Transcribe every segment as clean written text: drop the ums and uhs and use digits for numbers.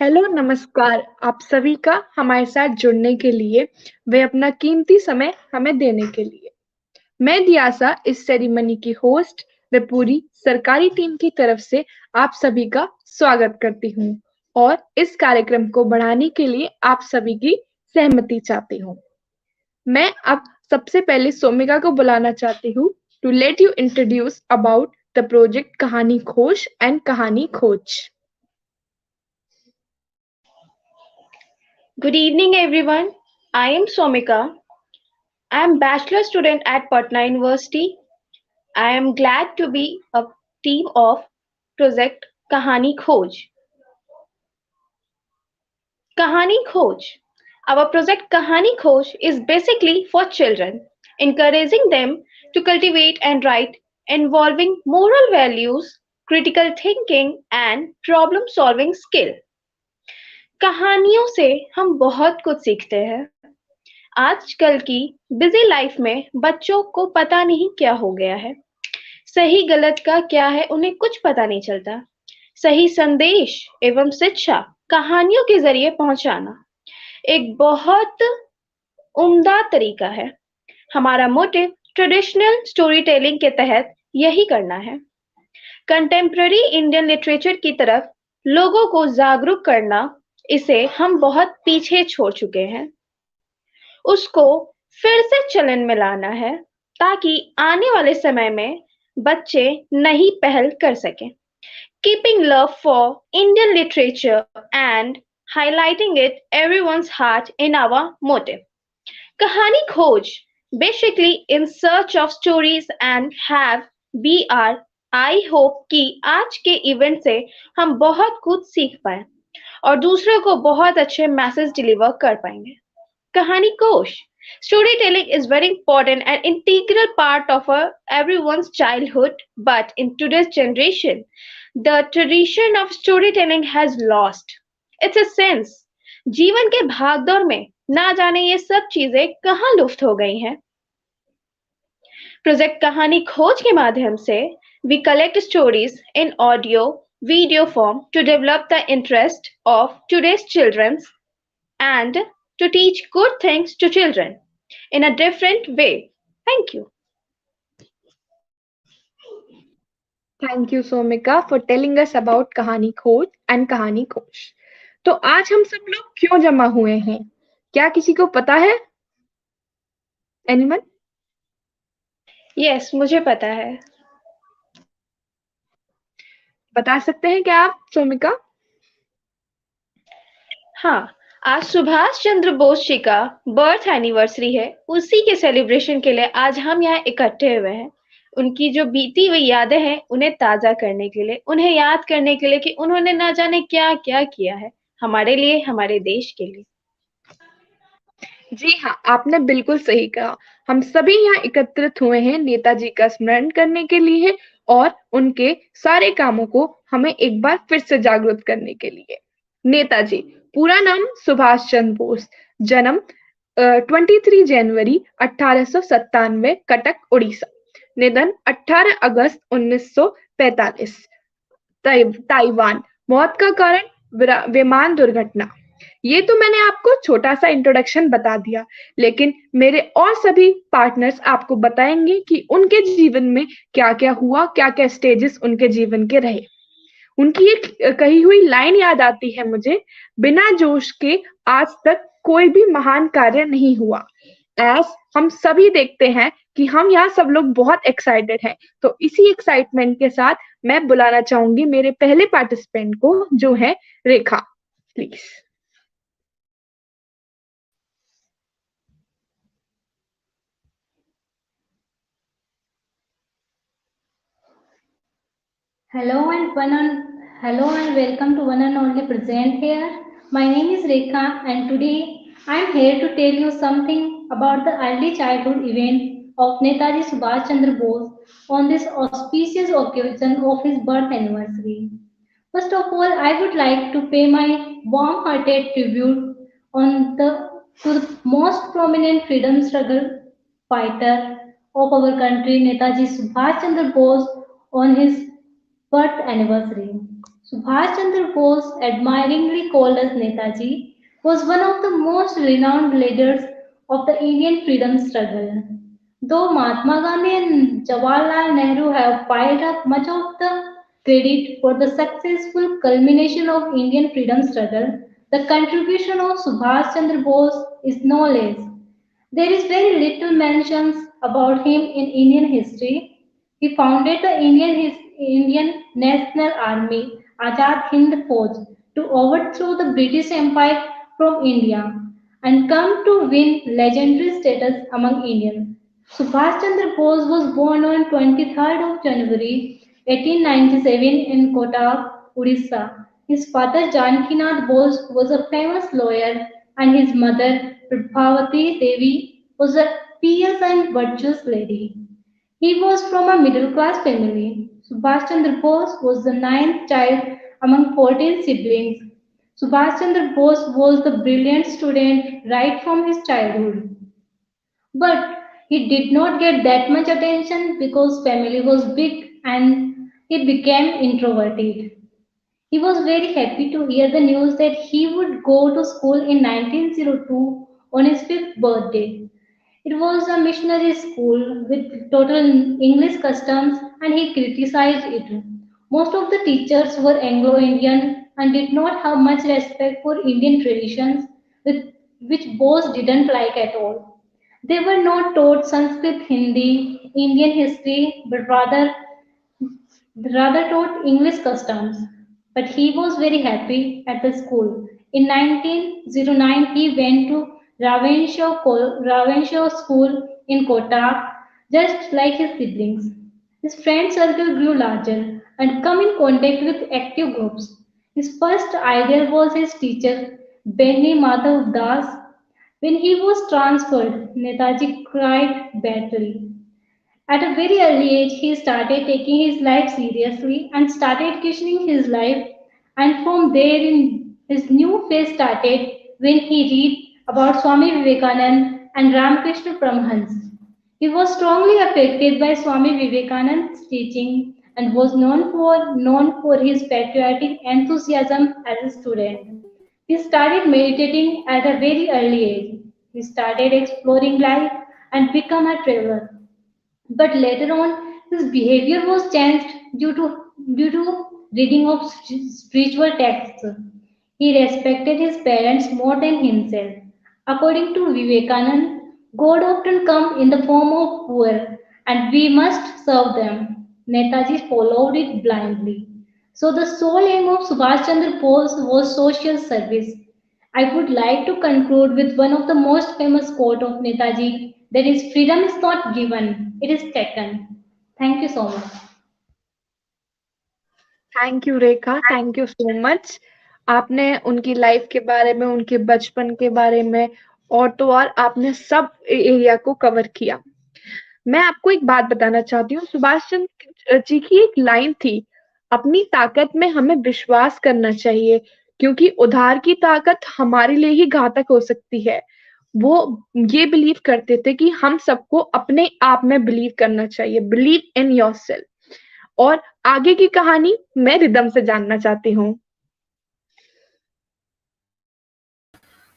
Hello नमस्कार आप सभी का हमारे साथ जुड़ने के लिए वे अपना कीमती समय हमें देने के लिए मैं दियासा इस सेरेमनी की होस्ट व पूरी सरकारी टीम की तरफ से आप सभी का स्वागत करती हूँ और इस कार्यक्रम को बढ़ाने के लिए आप सभी की सहमति चाहती हूँ। मैं अब सबसे पहले सोमिका को बुलाना चाहती हूँ to let you introduce about the project Kahani Khoj and कहानी खोज। Good evening, everyone. I am Somika. I am bachelor student at Patna University. I am glad to be a team of Project Kahaanikosh. Kahaanikosh. Our project Kahaanikosh is basically for children, encouraging them to cultivate and write, involving moral values, critical thinking, and problem-solving skill. कहानियों से हम बहुत कुछ सीखते हैं। आजकल की busy life में बच्चों को पता नहीं क्या हो गया है, सही गलत का क्या है उन्हें कुछ पता नहीं चलता। सही संदेश एवं शिक्षा कहानियों के जरिए पहुंचाना एक बहुत उम्दा तरीका है। हमारा मोटिव ट्रेडिशनल स्टोरी टेलिंग के तहत यही करना है, कंटेम्प्ररी इंडियन लिटरेचर की तरफ लोगों को जागरूक करना। इसे हम बहुत पीछे छोड़ चुके हैं, उसको फिर से चलन में लाना है ताकि आने वाले समय में बच्चे नई पहल कर सकें। Keeping love for Indian literature and highlighting it everyone's heart in our motive. Kahani Khoj, basically in search of stories and have BR. I hope कि आज के इवेंट से हम बहुत कुछ सीख पाए और दूसरों को बहुत अच्छे मैसेज डिलीवर कर पाएंगे। Kahaanikosh. Storytelling is very important and integral part of everyone's childhood, but in today's generation, the tradition of storytelling has lost its essence. जीवन के भागदौड़ में ना जाने ये सब चीजें कहाँ लुप्त हो गई हैं। प्रोजेक्ट कहानी खोज के माध्यम से we collect stories in audio, video form to develop the interest of today's children and to teach good things to children in a different way. Thank you. Thank you Somika for telling us about Kahani Khoj and कहानी कोश। तो आज हम सब लोग क्यों जमा हुए हैं, क्या किसी को पता है? एनीवन? Yes, मुझे पता है। बता सकते हैं क्या आप सोमिका? हाँ, आज सुभाष चंद्र बोस जी का बर्थ एनिवर्सरी है। उसी के सेलिब्रेशन के लिए आज हम यहाँ इकट्ठे हुए हैं। उनकी जो बीती हुई यादें हैं उन्हें ताजा करने के लिए, उन्हें याद करने के लिए कि उन्होंने ना जाने क्या क्या किया है हमारे लिए, हमारे देश के लिए। जी हाँ, आपने बिल्कुल सही कहा। हम सभी यहाँ एकत्रित हुए हैं नेताजी का स्मरण करने के लिए और उनके सारे कामों को हमें एक बार फिर से जागरूक करने के लिए। नेताजी, पूरा नाम सुभाष चंद्र बोस, जन्म 23 जनवरी 1897 कटक उड़ीसा, निधन 18 अगस्त 1945 ताइवान, मौत का कारण विमान दुर्घटना। ये तो मैंने आपको छोटा सा इंट्रोडक्शन बता दिया, लेकिन मेरे और सभी पार्टनर्स आपको बताएंगे कि उनके जीवन में क्या-क्या हुआ, क्या-क्या स्टेजेस उनके जीवन के रहे। उनकी एक कही हुई लाइन याद आती है मुझे, बिना जोश के आज तक कोई भी महान कार्य नहीं हुआ। एज हम सभी देखते हैं कि हम यहाँ सब लोग बहुत एक्साइटेड हैं, तो इसी एक्साइटमेंट के साथ मैं बुलाना चाहूंगी मेरे पहले पार्टिसिपेंट को, जो है रेखा। Please. Hello and welcome to one and only present here. My name is Rekha and today I am here to tell you something about the early childhood event of Netaji Subhash Chandra Bose on this auspicious occasion of his birth anniversary. First of all, I would like to pay my warm-hearted tribute to the most prominent freedom struggle fighter of our country, Netaji Subhash Chandra Bose, on his birth anniversary. Subhash Chandra Bose, admiringly called as Netaji, was one of the most renowned leaders of the Indian freedom struggle. Though Mahatma Gandhi and Jawaharlal Nehru have piled up much of the credit for the successful culmination of Indian freedom struggle, the contribution of Subhash Chandra Bose is no less. There is very little mentions about him in Indian history. He founded the Indian National Army, Azad Hind Fauj, to overthrow the British Empire from India and come to win legendary status among Indians. Subhash Chandra Bose was born on 23rd of January 1897 in Kotak, Odisha. His father Janakinath Bose was a famous lawyer and his mother Prabhavati Devi was a pious and virtuous lady. He was from a middle class family. Subhash Chandra Bose was the ninth child among 14 siblings. Subhash Chandra Bose was the brilliant student right from his childhood. But he did not get that much attention because family was big and he became introverted. He was very happy to hear the news that he would go to school in 1902 on his fifth birthday. It was a missionary school with total English customs and he criticized it. Most of the teachers were Anglo-Indian and did not have much respect for Indian traditions, which Bose didn't like at all. They were not taught Sanskrit, Hindi, Indian history, but rather taught English customs. But he was very happy at the school. In 1909, he went to Ravenshaw School in Kotak, just like his siblings. His friend circle grew larger and come in contact with active groups. His first idol was his teacher, Benny Madhav Das. When he was transferred, Netaji cried bitterly. At a very early age, he started taking his life seriously and started questioning his life. And from there, his new phase started when he read about Swami Vivekananda and Ramakrishna Paramhans. He was strongly affected by Swami Vivekananda's teaching and was known for his patriotic enthusiasm as a student. He started meditating at a very early age. He started exploring life and become a traveler. But later on, his behavior was changed due to reading of spiritual texts. He respected his parents more than himself. According to Vivekananda, God often comes in the form of poor, and we must serve them. Netaji followed it blindly. So the sole aim of Subhash Chandra Bose was social service. I would like to conclude with one of the most famous quote of Netaji, that is, freedom is not given, it is taken. Thank you so much. Thank you Rekha, thank you so much. आपने उनकी life के बारे में, उनके बचपन के बारे में और तो और आपने सब एरिया को कवर किया। मैं आपको एक बात बताना चाहती हूँ, सुभाष चंद्र जी की एक लाइन थी, अपनी ताकत में हमें विश्वास करना चाहिए, क्योंकि उधार की ताकत हमारे लिए ही घातक हो सकती है। वो ये बिलीव करते थे कि हम सबको अपने आप में बिलीव करना चाहिए, बिलीव इन योरसेल्फ। और आगे की कहानी मैं रिदम से जानना चाहती हूँ।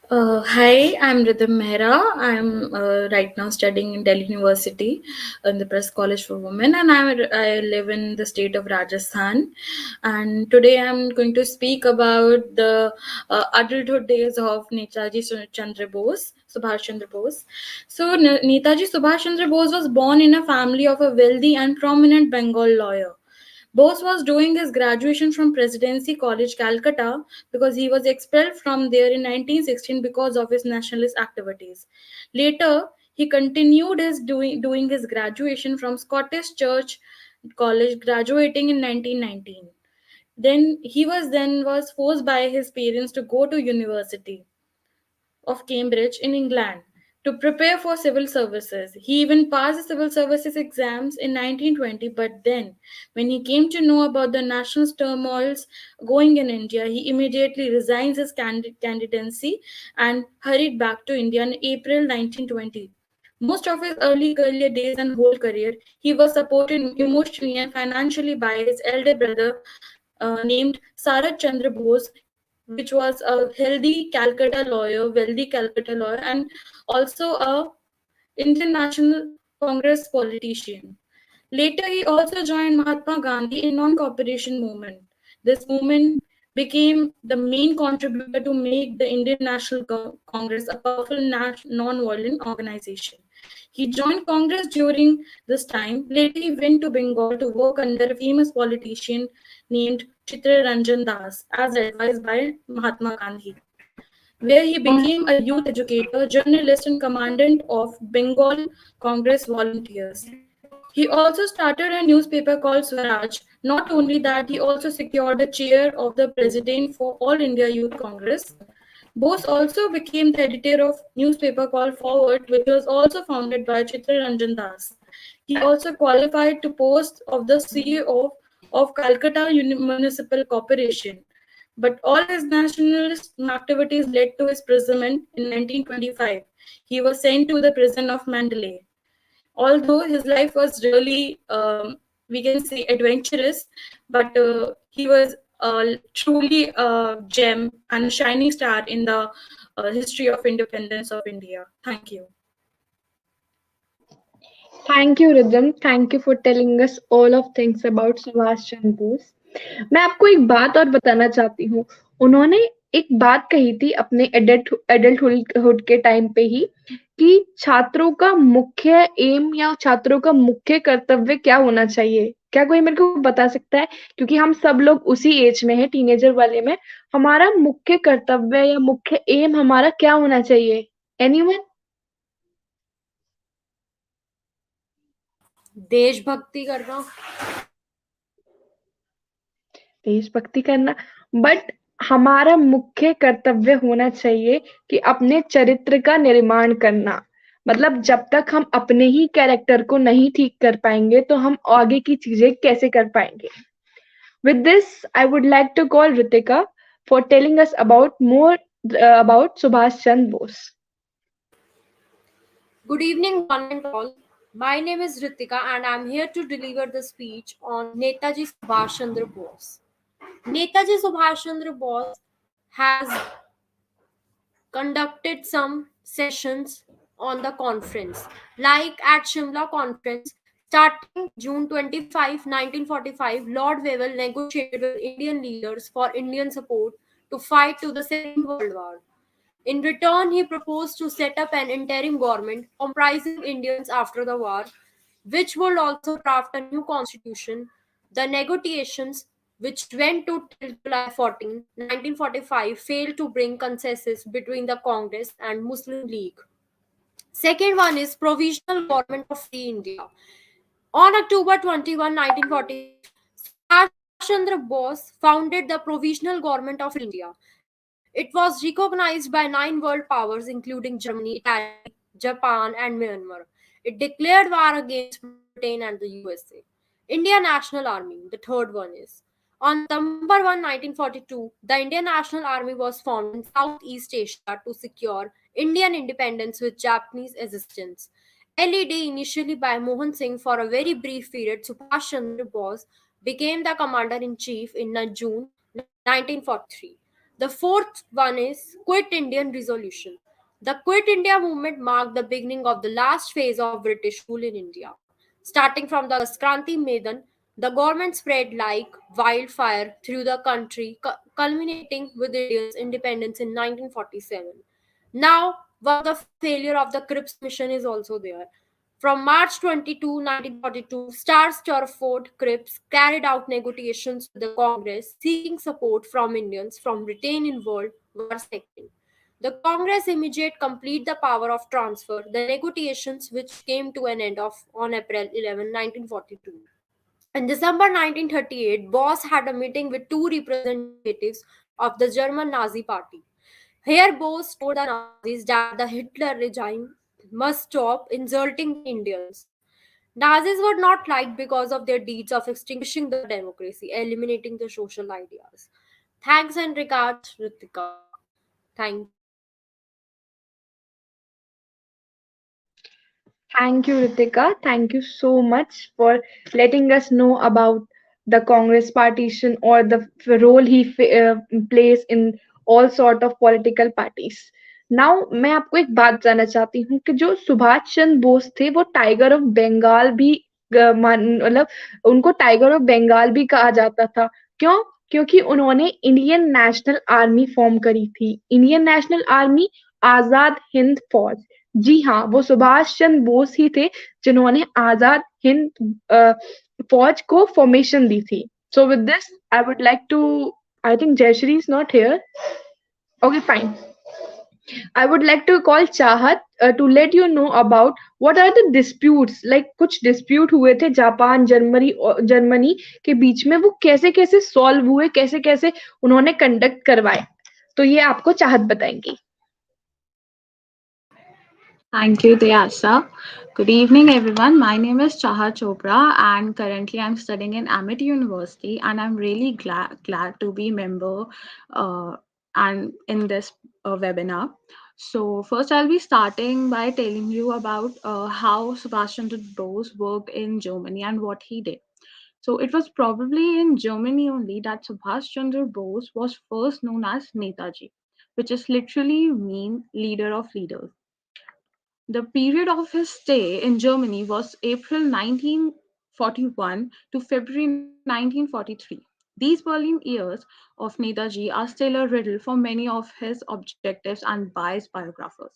Hi, I'm Rythm Mehra. I'm right now studying in Delhi University in the Press College for Women, and I live in the state of Rajasthan. And today I'm going to speak about the adulthood days of Netaji Chandra Bose, Subhash Chandra Bose. So Netaji Subhash Chandra Bose was born in a family of a wealthy and prominent Bengal lawyer. Bose was doing his graduation from Presidency College, Calcutta, because he was expelled from there in 1916 because of his nationalist activities. Later, he continued his doing his graduation from Scottish Church College, graduating in 1919. Then was forced by his parents to go to university of Cambridge in England to prepare for civil services. He even passed the civil services exams in 1920, but then, when he came to know about the national turmoils going in India, he immediately resigns his candidacy and hurried back to India in April 1920. Most of his early career days and whole career, he was supported emotionally and financially by his elder brother named Chahat Chandra Bose, which was a wealthy Calcutta lawyer, and also a Indian National Congress politician. Later, he also joined Mahatma Gandhi in non-cooperation movement. This movement became the main contributor to make the Indian National Congress a powerful non-violent organization. He joined Congress during this time. Later, he went to Bengal to work under a famous politician named Chitra Ranjan Das, as advised by Mahatma Gandhi, where he became a youth educator, journalist, and commandant of Bengal Congress volunteers. He also started a newspaper called Swaraj. Not only that, he also secured the chair of the president for All India Youth Congress. Bose also became the editor of newspaper called Forward, which was also founded by Chitra Ranjan Das. He also qualified to post of the CEO of Calcutta Municipal Corporation. But all his nationalist activities led to his imprisonment in 1925. He was sent to the prison of Mandalay. Although his life was really, we can say, adventurous, but he was truly a gem and a shining star in the history of independence of India. Thank you. Thank you, Rhythm. Thank you for telling us all of things about Subhash Chandra Bose. मैं आपको एक बात और बताना चाहती हूँ. उन्होंने एक बात कही थी अपने एडल्टहुड के टाइम पे ही कि छात्रों का मुख्य एम या छात्रों का मुख्य कर्तव्य क्या होना चाहिए. क्या कोई मेरे को बता सकता है? क्योंकि हम सब लोग उसी एज में हैं, टीनेजर वाले में. हमारा मुख्य कर्तव्य या मुख्य एम हमारा क्या होना चाहिए? एनीवन? देशभक्ति करना। देशभक्ति करना, बट हमारा मुख्य कर्तव्य होना चाहिए कि अपने चरित्र का निर्माण करना. मतलब जब तक हम अपने ही कैरेक्टर को नहीं ठीक कर पाएंगे तो हम आगे की चीजें कैसे कर पाएंगे. With this, I would like to call Ritika for telling us about more about Subhash Chandra Bose. Good evening, one and all. My name is Ritika, and I'm here to deliver the speech on Netaji Subhash Chandra Bose. Netaji Subhash Chandra Bose has conducted some sessions on the conference, like at Shimla conference. Starting June 25, 1945, Lord Wavell negotiated with Indian leaders for Indian support to fight to the Second World War. In return, he proposed to set up an interim government comprising Indians after the war, which would also draft a new constitution. The negotiations, which went to till July 14, 1945, failed to bring consensus between the Congress and Muslim League. Second one is Provisional Government of Free India. On October 21, 1946, Subhash Chandra Bose founded the Provisional Government of India. It was recognized by 9 world powers, including Germany, Italy, Japan, and Myanmar. It declared war against Britain and the USA. Indian National Army, the third one is. On September 1, 1942, the Indian National Army was formed in Southeast Asia to secure Indian independence with Japanese assistance. led initially by Mohan Singh for a very brief period, Subhash Chandra Bose became the commander in chief in June 1943. The fourth one is Quit Indian Resolution. The Quit India movement marked the beginning of the last phase of British rule in India. Starting from the Skranti Maidan, the government spread like wildfire through the country, culminating with India's independence in 1947. Now, one of the failure of the Cripps mission is also there. From March 22, 1942, Star Sturford Cripps carried out negotiations with the Congress seeking support from Indians from Britain in World War II. The Congress immediately complete the power of transfer, the negotiations which came to an end of on April 11, 1942. In December 1938, Bose had a meeting with two representatives of the German Nazi Party. Here, Bose told the Nazis that the Hitler regime must stop insulting the Indians. Nazis were not liked because of their deeds of extinguishing the democracy, eliminating the social ideas. Thanks and regards, Ritika. Thank you. Thank you, Ritika. Thank you so much for letting us know about the Congress partition, or the role he plays in all sort of political parties. Now मैं आपको एक बात जानना चाहती हूँ कि जो सुभाष चंद्र बोस थे वो टाइगर ऑफ बंगाल भी मतलब उनको टाइगर ऑफ बंगाल भी कहा जाता था। क्यों? क्योंकि उन्होंने इंडियन नेशनल आर्मी फॉर्म करी थी। Indian national army, Azad Hind फौज। जी हाँ, वो सुभाष चंद्र बोस ही थे जिन्होंने आजाद हिंद फौज को फॉर्मेशन दी थी। So with this I would like to, I think Jayashree is not here. Okay fine. I would like to call Chahat to let you know about what are the disputes, like कुछ dispute हुए थे Japan Germany के बीच में, वो कैसे कैसे solve हुए, कैसे कैसे उन्होंने कंडक्ट करवाए, तो ये आपको चाहत बताएंगी। Thank you, Dayasha. Good evening, everyone. My name is Chahat Chopra, and currently I'm studying in Amit University, and I'm really glad to be member uh, and in this webinar. So first, I'll be starting by telling you about how Subhash Chandra Bose worked in Germany and what he did. So it was probably in Germany only that Subhash Chandra Bose was first known as Netaji, which is literally mean leader of leaders. The period of his stay in Germany was April 1941 to February 1943. These Berlin years of Netaji are still a riddle for many of his objectives and biased biographers.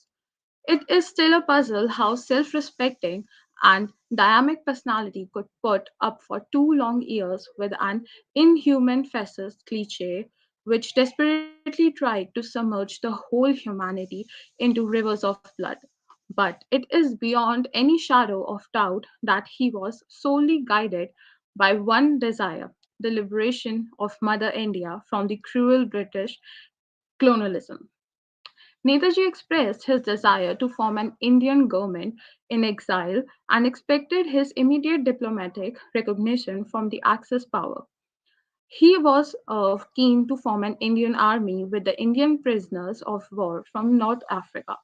It is still a puzzle how self respecting and dynamic personality could put up for 2 long years with an inhuman fascist cliche which desperately tried to submerge the whole humanity into rivers of blood. But it is beyond any shadow of doubt that he was solely guided by one desire, the liberation of Mother India from the cruel British colonialism. Netaji expressed his desire to form an Indian government in exile and expected his immediate diplomatic recognition from the Axis power. He was keen to form an Indian army with the Indian prisoners of war from North Africa.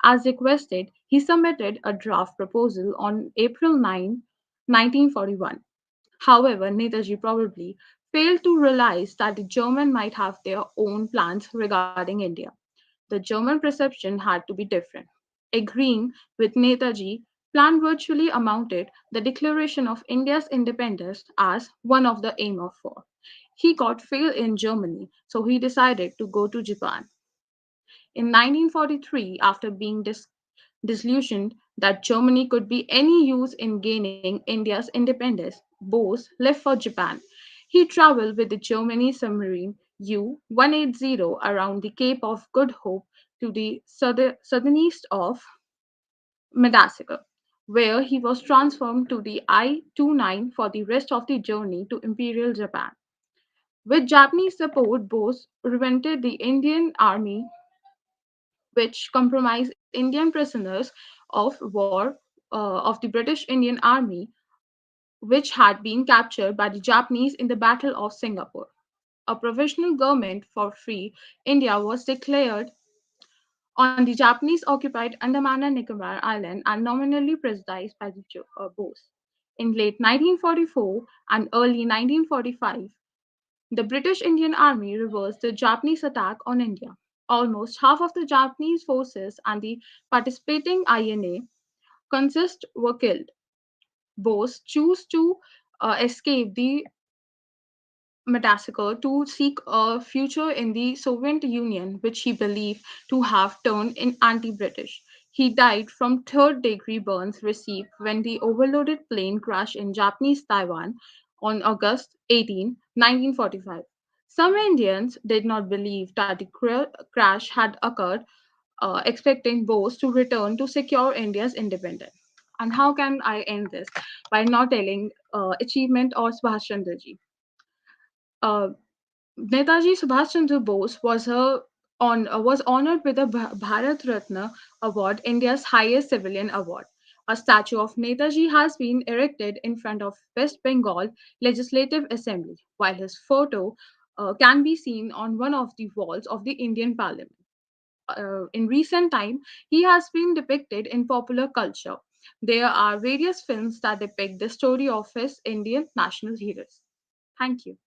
As requested, he submitted a draft proposal on April 9, 1941. However, Netaji probably failed to realize that the Germans might have their own plans regarding India. The German perception had to be different. Agreeing with Netaji, plan virtually amounted the declaration of India's independence as one of the aim of war. He got failed in Germany, so he decided to go to Japan. In 1943, after being disillusioned that Germany could be any use in gaining India's independence, Bose left for Japan. He traveled with the Germany submarine U-180 around the Cape of Good Hope to the southeast of Madagascar, where he was transformed to the I-29 for the rest of the journey to Imperial Japan. With Japanese support, Bose prevented the Indian Army, which comprised Indian prisoners of war of the British Indian Army, which had been captured by the Japanese in the Battle of Singapore. A provisional government for free India was declared on the Japanese occupied Andaman and Nicobar Island and nominally presided by the Bose. In late 1944 and early 1945, the British Indian Army reversed the Japanese attack on India. Almost half of the Japanese forces and the participating INA consist were killed. Bose chose to escape the Madagascar to seek a future in the Soviet Union, which he believed to have turned in anti-British. He died from third-degree burns received when the overloaded plane crashed in Japanese Taiwan on August 18, 1945. Some Indians did not believe that the crash had occurred, expecting Bose to return to secure India's independence. And how can I end this? By not telling achievement or Subhash Chandraji. Uh, Netaji Subhash Chandra Bose was honored with the Bharat Ratna Award, India's highest civilian award. A statue of Netaji has been erected in front of West Bengal Legislative Assembly, while his photo can be seen on one of the walls of the Indian Parliament. In recent time, he has been depicted in popular culture. There are various films that depict the story of his Indian national heroes. Thank you.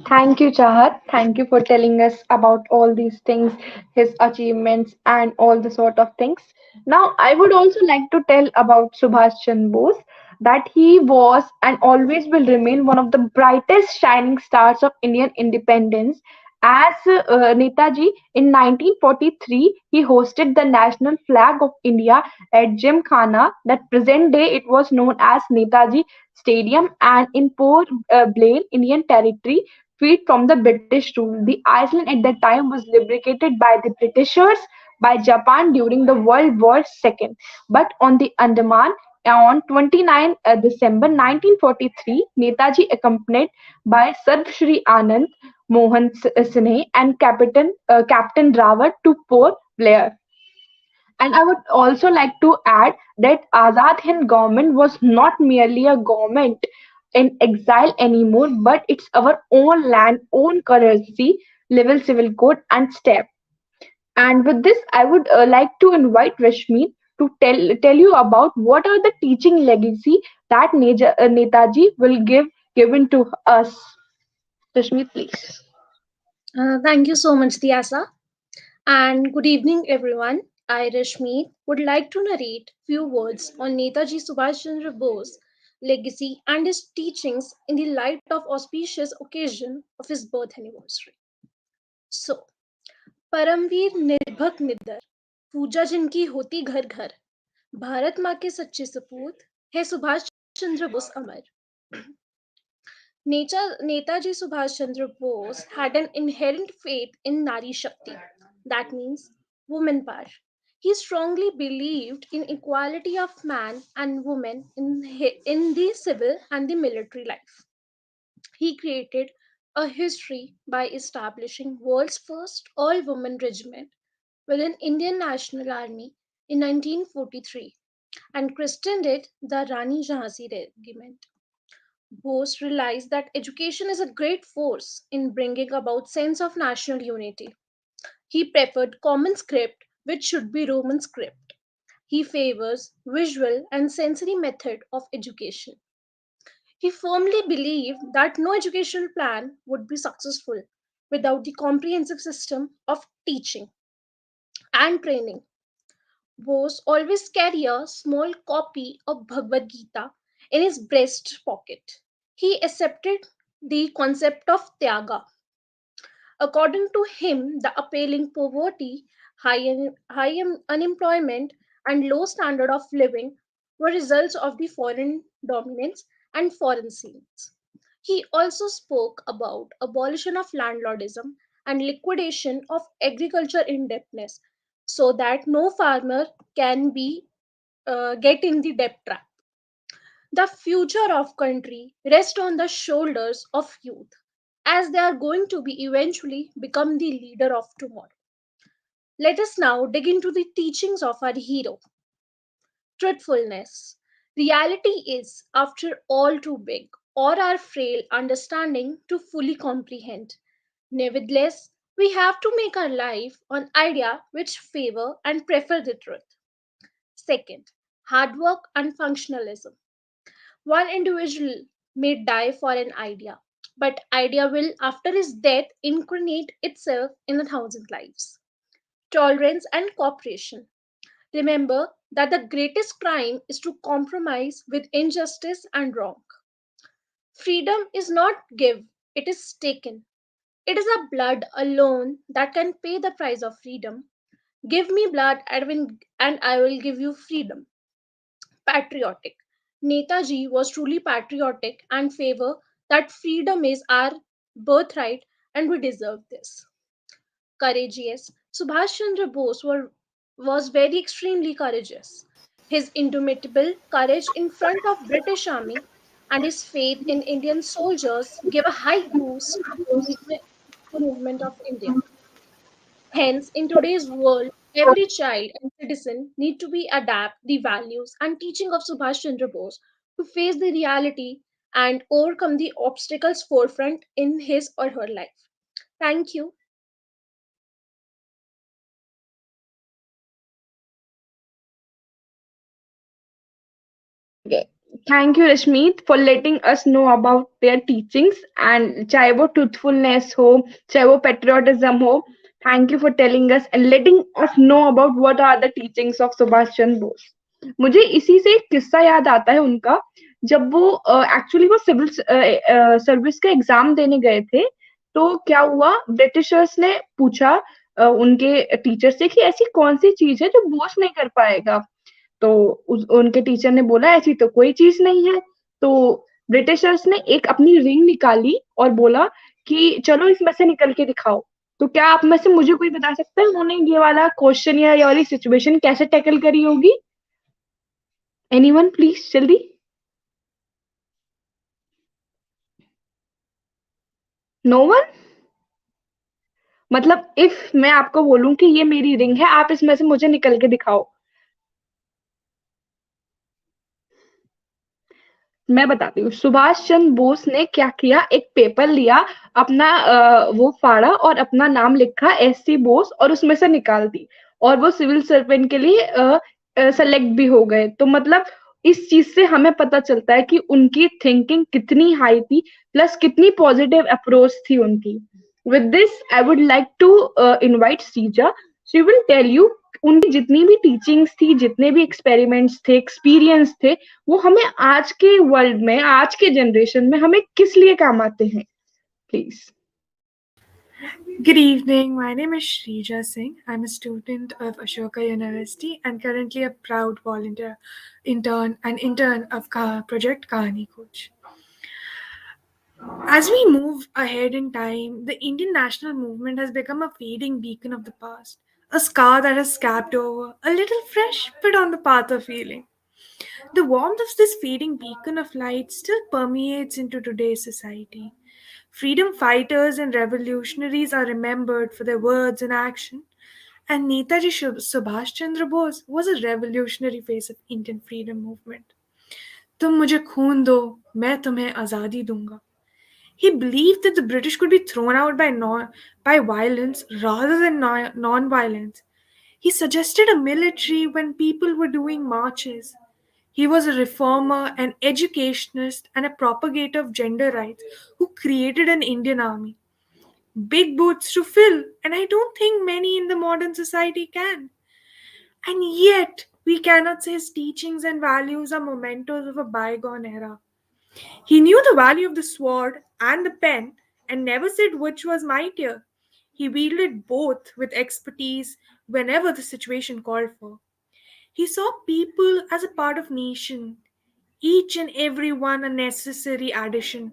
Thank you, Chahat. Thank you for telling us about all these things, his achievements, and all the sort of things. Now, I would also like to tell about Subhash Chandra Bose that he was and always will remain one of the brightest shining stars of Indian independence. As Netaji in 1943, he hosted the national flag of India at Gymkhana, that present day it was known as Netaji Stadium, and in Port Blair, Indian Territory, freed from the British rule. The island at that time was liberated by the Britishers by Japan during the World War II. But on the Andaman, on 29 December 1943, Netaji, accompanied by Sarv Shri Anand Mohan Sinha and Captain Rawat, to Port Blair. And I would also like to add that Azad Hind government was not merely a government in exile anymore, but it's our own land, own currency, level civil code, and step. And with this, I would like to invite Rashmi to tell you about what are the teaching legacy that Netaji will give given to us. Rashmi, please. Thank you so much, Diasa. And good evening, everyone. I, Rashmi, would like to narrate few words on Netaji Subhash Chandra Bose legacy and his teachings in the light of auspicious occasion of his birth anniversary. So, Paramvir Nirpakh निडर, पूजा जिनकी होती घर घर, भारत माँ के सच्चे सपूत है सुभाष चंद्र बोस अमर. Netaji Subhash Chandra Bose had an inherent faith in Nari Shakti, that means woman power. He strongly believed in equality of man and woman in the civil and the military life. He created a history by establishing world's first all-woman regiment within Indian National Army in 1943 and christened it the Rani Jhansi Regiment. Bose realized that education is a great force in bringing about sense of national unity. He preferred common script, which should be Roman script. He favors visual and sensory method of education. He firmly believed that no educational plan would be successful without the comprehensive system of teaching and training. Bose always carried a small copy of Bhagavad Gita in his breast pocket. He accepted the concept of Tyaga. According to him, the appalling poverty, high unemployment, and low standard of living were results of the foreign dominance and foreign scenes. He also spoke about abolition of landlordism and liquidation of agriculture indebtedness so that no farmer can be get in the debt trap. The future of country rests on the shoulders of youth, as they are going to be eventually become the leader of tomorrow. Let us now dig into the teachings of our hero. Truthfulness. Reality is, after all, too big, or our frail understanding to fully comprehend. Nevertheless, we have to make our life on idea which favor and prefer the truth. Second, hard work and functionalism. One individual may die for an idea, but idea will, after his death, incarnate itself in 1,000 lives. Tolerance and cooperation. Remember that the greatest crime is to compromise with injustice and wrong. Freedom is not give, it is taken. It is a blood alone that can pay the price of freedom. Give me blood and I will give you freedom. Patriotic. Netaji was truly patriotic and favor that freedom is our birthright and we deserve this. Courageous. Subhash Chandra Bose was very extremely courageous. His indomitable courage in front of British army and his faith in Indian soldiers gave a high boost to movement of India. Hence, in today's world, every child and citizen need to be adapt the values and teaching of Subhash Chandra Bose to face the reality and overcome the obstacles forefront in his or her life. Thank you. Thank you, Rashmeet, for letting us know about their teachings. And चाहे वो truthfulness हो, चाहे वो patriotism हो, thank you for telling us and letting us know about what are the teachings of Subhash Chandra Bose. मुझे इसी से एक किस्सा याद आता है उनका, जब वो एक्चुअली वो सिविल सर्विस का एग्जाम देने गए थे, तो क्या हुआ, ब्रिटिशर्स ने पूछा उनके टीचर से कि ऐसी कौन सी चीज है जो बोस नहीं कर पाएगा। तो उनके टीचर ने बोला ऐसी तो कोई चीज नहीं है। तो ब्रिटिशर्स ने एक अपनी रिंग निकाली और बोला कि चलो इसमें से निकल के दिखाओ। तो क्या आप में से मुझे कोई बता सकता है उन्होंने ये वाला क्वेश्चन या ये वाली सिचुएशन कैसे टैकल करी होगी? एनीवन प्लीज, जल्दी। No one? मतलब इफ मैं आपको बोलूं कि ये मेरी रिंग है, आप इसमें से मुझे निकल के दिखाओ। मैं बताती हूँ, सुभाष चंद्र बोस ने क्या किया, एक पेपर लिया, अपना वो फाड़ा और अपना नाम लिखा एससी बोस और उसमें से निकाल दी, और वो सिविल सर्वेंट के लिए सेलेक्ट भी हो गए। तो मतलब इस चीज से हमें पता चलता है कि उनकी थिंकिंग कितनी हाई थी, प्लस कितनी पॉजिटिव अप्रोच थी उनकी। With this I would like to invite Seeja. She will tell you उनकी जितनी भी टीचिंग्स थी, जितने भी एक्सपेरिमेंट्स थे, एक्सपीरियंस थे, वो हमें आज के वर्ल्ड में, आज के जनरेशन में हमें किस लिए काम आते हैं, please. Good evening. My name is Shrija Singh. I'm a student of Ashoka University and currently a proud volunteer intern of Project Kahaanikosh. As we move ahead in time, the Indian national movement has become a fading beacon of the past, a scar that has scabbed over, a little fresh but on the path of healing. The warmth of this fading beacon of light still permeates into today's society. Freedom fighters and revolutionaries are remembered for their words and action, and Netaji Subhash Chandra Bose was a revolutionary face of Indian freedom movement. तुम मुझे खून दो, मैं तुम्हें आज़ादी दूंगा. He believed that the British could be thrown out by violence rather than non-violence. He suggested a military when people were doing marches. He was a reformer, an educationist, and a propagator of gender rights who created an Indian army. Big boots to fill, and I don't think many in the modern society can. And yet, we cannot say his teachings and values are mementos of a bygone era. He knew the value of the sword and the pen and never said which was mightier. He wielded both with expertise whenever the situation called for. He saw people as a part of nation, each and every one a necessary addition,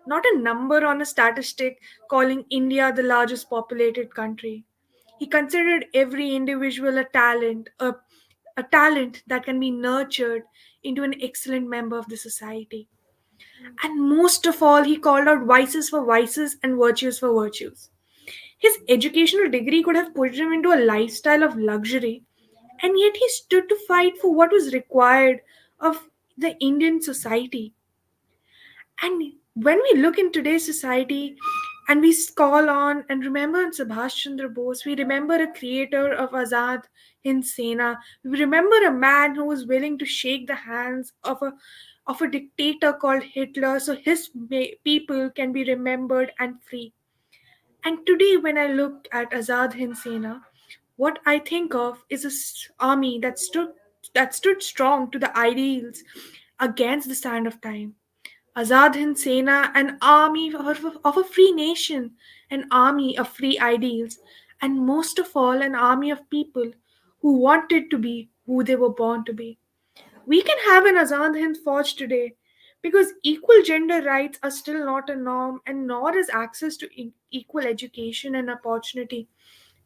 not a number on a statistic calling India the largest populated country. He considered every individual a talent that can be nurtured into an excellent member of the society. And most of all, he called out vices for vices and virtues for virtues. His educational degree could have put him into a lifestyle of luxury, and yet he stood to fight for what was required of the Indian society. And when we look in today's society and we call on and remember Subhash Chandra Bose, we remember a creator of Azad Hind Sena, we remember a man who was willing to shake the hands of a dictator called Hitler so his people can be remembered and free. And today, when I look at Azad Hind Sena, what I think of is an army that stood strong to the ideals against the sand of time. Azad Hind Sena, an army of a free nation, an army of free ideals, and most of all, an army of people who wanted to be who they were born to be. We can have an Azad Hind Fauj today because equal gender rights are still not a norm and nor is access to equal education and opportunity.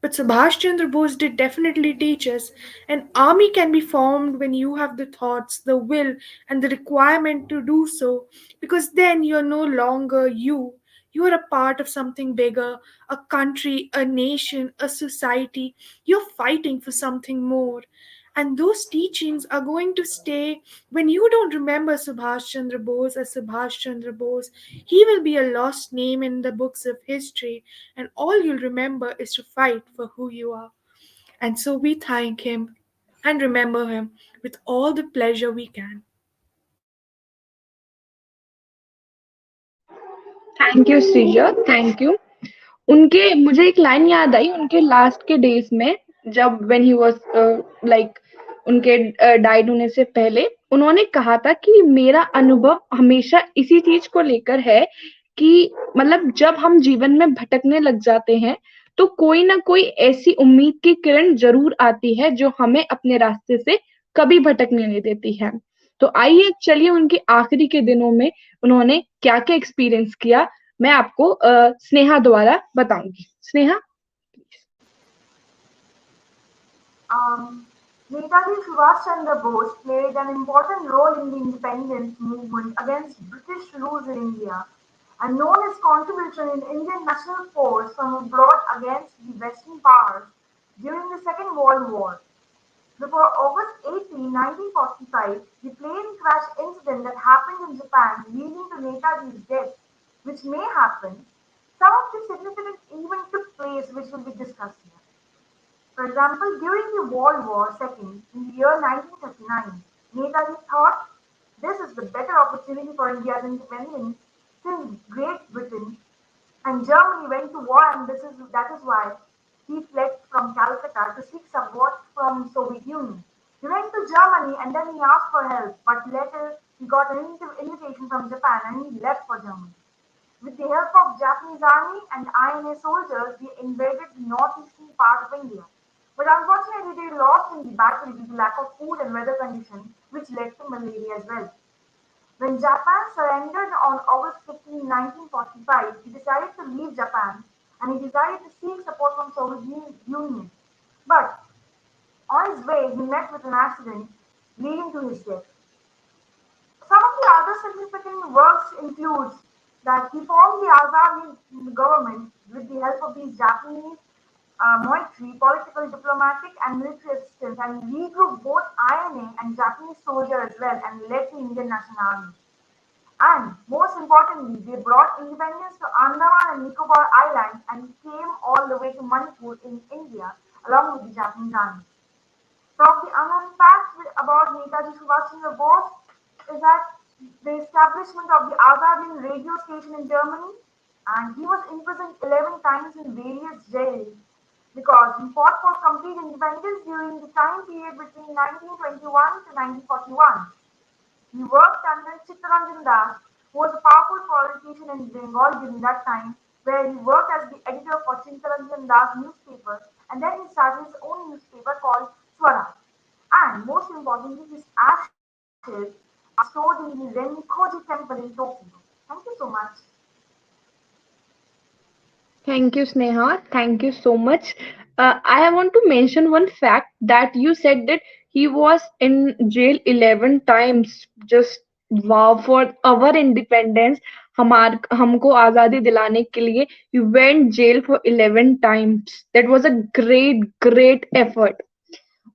But Subhash Chandra Bose did definitely teach us an army can be formed when you have the thoughts, the will, and the requirement to do so, because then you're no longer you. You are a part of something bigger, a country, a nation, a society. You're fighting for something more. And those teachings are going to stay when you don't remember Subhash Chandra Bose as Subhash Chandra Bose. He will be a lost name in the books of history, and all you'll remember is to fight for who you are. And so we thank him and remember him with all the pleasure we can. Thank you Sreeja, thank you. उनके मुझे एक line याद आई उनके last के days में, जब when he was like उनके died होने से पहले उन्होंने कहा था कि मेरा अनुभव हमेशा इसी चीज को लेकर है कि मतलब जब हम जीवन में भटकने लग जाते हैं तो कोई ना कोई ऐसी उम्मीद की किरण जरूर आती है जो हमें अपने रास्ते से कभी भटकने नहीं देती है। तो आइए चलिए उनके आखिरी के दिनों में उन्होंने क्या क्या एक्सपीरियंस किया, मैं आपको स्नेहा द्वारा बताऊंगी। Sneha. Netaji Subhash Chandra Bose played an important role in the independence movement against British rule in India and known his contribution in Indian national force from abroad against the Western powers during the Second World War. Before August 18, 1945, the plane crash incident that happened in Japan leading to Netaji's death, which may happen, some of the significant events took place which will be discussed here. For example, during the World War II in the year 1939, Netaji thought this is the better opportunity for India's independence since Great Britain and Germany went to war, and that is why he fled from Calcutta to seek support from Soviet Union. He went to Germany and then he asked for help, but later he got an invitation from Japan and he left for Germany. With the help of Japanese army and INA soldiers, they invaded the northeastern part of India. But unfortunately, they lost in the battle due to lack of food and weather conditions, which led to malaria as well. When Japan surrendered on August 15, 1945, he decided to leave Japan and he decided to seek support from Soviet Union. But on his way, he met with an accident leading to his death. Some of the other significant works includes that he formed the Azad government with the help of these Japanese military, political, diplomatic, and military assistance, and regrouped both INA and Japanese soldiers as well, and led the Indian National Army. And most importantly, they brought independence to Andaman and Nicobar Islands and came all the way to Manipur in India along with the Japanese army. Some of the unknown facts about Netaji Subhash Chandra Bose is that the establishment of the Azad Hind radio station in Germany, and he was imprisoned 11 times in various jails because he fought for complete independence during the time period between 1921 to 1941. He worked under Chittaranjan Das, who was a powerful politician in Bengal during that time, where he worked as the editor for Chittaranjan Das newspaper, and then he started his own newspaper called Swaraj. And most importantly, his ashes are stored in the Renikoji temple in Tokyo. Thank you so much. Thank you, Sneha. Thank you so much. I want to mention one fact that you said that he was in jail 11 times. Just wow, for our independence, हमको आजादी दिलाने के लिए he went jail for 11 times. That was a great effort.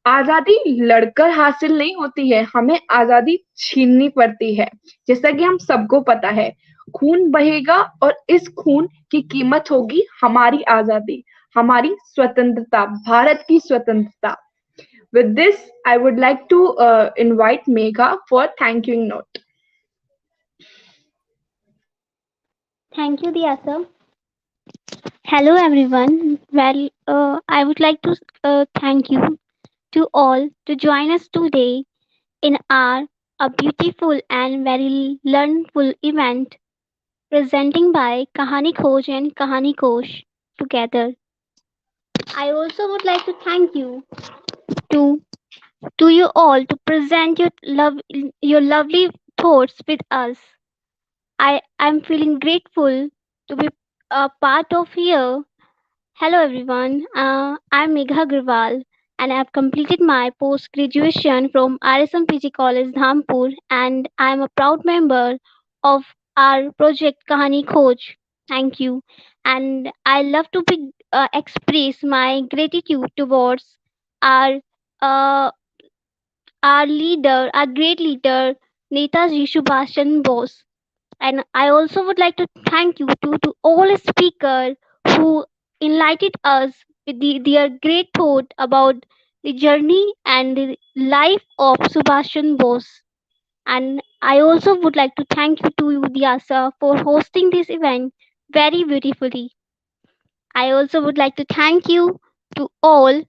आजादी लड़कर हासिल नहीं होती है, हमें आजादी छीननी पड़ती है। जैसा कि हम सबको पता है, खून बहेगा और इस खून की कीमत होगी हमारी आजादी, हमारी स्वतंत्रता, भारत की स्वतंत्रता। With this, I would like to invite Megha for thank you note. Thank you, Diasa. Hello, everyone. Well, I would like to thank you to all to join us today in our a beautiful and very learnful event presenting by Kahaanikosh and Kahaanikosh together. I also would like to thank you to to you all to present your lovely thoughts with us. I am feeling grateful to be a part of here. Hello everyone, I'm Megha Agarwal and I have completed my post graduation from RSMPG College Dhampur and I am a proud member of our project Kahaanikosh. Thank you. And I love to express my gratitude towards our uh, our great leader, Netaji Subhash Chandra Bose. And I also would like to thank you to all speakers who enlightened us with their great thought about the journey and the life of Subhash Chandra Bose. And I also would like to thank you to you, Vyasa, for hosting this event very beautifully. I also would like to thank you to all.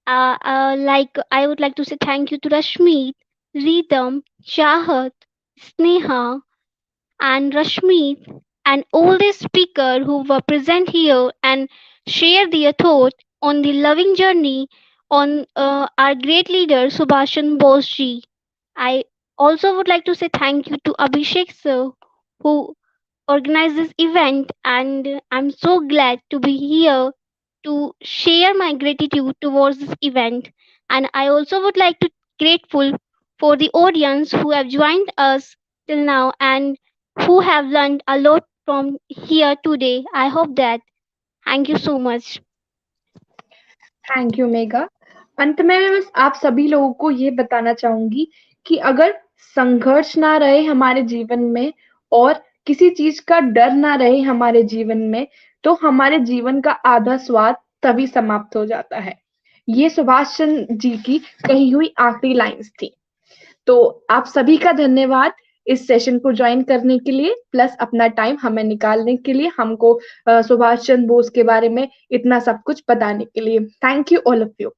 I would like to say thank you to Rashmi, Rythm, Chahat, Sneha, and Rashmi, and all the speakers who were present here and share their thought on the loving journey on our great leader Subhash Chandra Bose ji. I also would like to say thank you to Abhishek sir who organized this event, and I'm so glad to be here to share my gratitude towards this event. And I also would like to grateful for the audience who have joined us till now and who have learned a lot from here today. I hope that. Thank you so much. Thank you Megha. अंत में मैं बस आप सभी लोगों को ये बताना चाहूंगी कि अगर संघर्ष ना रहे हमारे जीवन में और किसी चीज का डर ना रहे हमारे जीवन में, तो हमारे जीवन का आधा स्वाद तभी समाप्त हो जाता है। ये सुभाष चंद्र जी की कही हुई आखिरी लाइंस थी। तो आप सभी का धन्यवाद इस सेशन को ज्वाइन करने के लिए, प्लस अपना टाइम हमें निकालने के लिए, हमको सुभाष चंद्र बोस के बारे में इतना सब कुछ बताने के लिए। Thank you all of you.